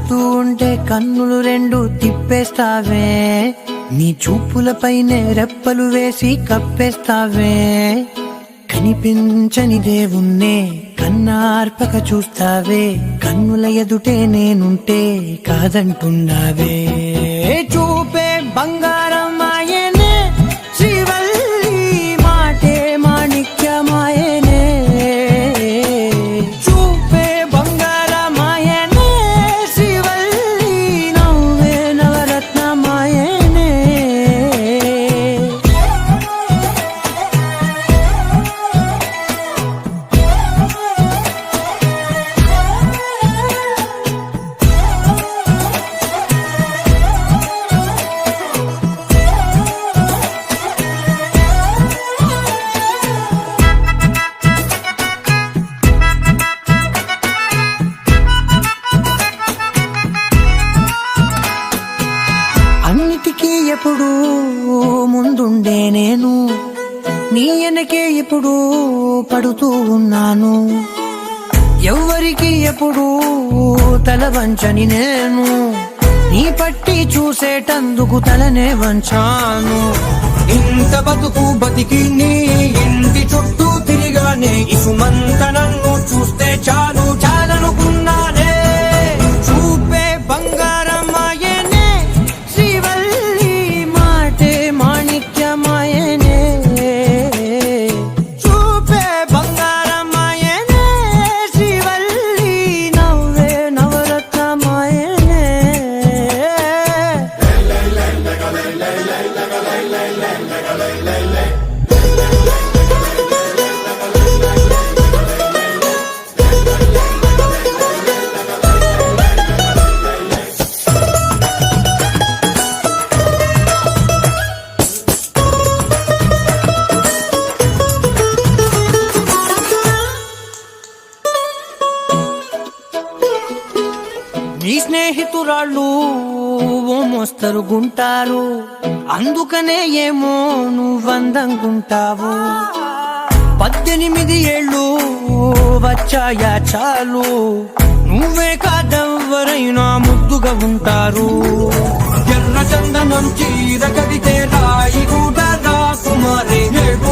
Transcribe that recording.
చూస్తూ ఉంటే కన్నులు రెండు తిప్పేస్తావే, నీ చూపులపైనే రెప్పలు వేసి కప్పేస్తావే. కనిపించని దేవుణ్ణే కన్నార్పక చూస్తావే, కన్నుల ఎదుటే నేనుంటే కాదంటున్నావే. చూపే బంగారం ఆయనే, శ్రీవల్లి మాటే మాణిక్యమాయనే. చూపే బంగారం ఆయనే, శ్రీవల్లి నవ్వే నవరత్నమాయనే. అన్నిటికీ ఎప్పుడు ముందుండే నేను, నీ వెనకే ఎప్పుడు పడుతూ ఉన్నాను. ఎవ్వరికి ఎప్పుడు తల వంచని నేను, నీ పట్టి చూసేటందుకు తలనే వంచాను. ఇంత బతుకు బతికి నీ ఇంటి చుట్టూ తిరిగానే, ఇసుమంత నన్ను చూస్తే చాలు చాలనుకున్నానే. చూపే బంగారం ఆయనే, శ్రీవల్లి మాటే మాణిక్యమాయనే. చూపే బంగారం ఆయనే, శ్రీవల్లి నవ్వే నవరత్నమాయనే. నీ స్నేహితురాళ్ళు ఓ మోస్తరుగుంటారు, అందుకనే ఏమో నువ్వందంగుంటావు. 18 ఏళ్ళు వచ్చాయా చాలు, నువ్వే కాదెవ్వరైనా ముద్దుగా ఉంటారు. ఎర్ర చందనం చీర కడితే రాయి కూడా రాకుమారే, నేడు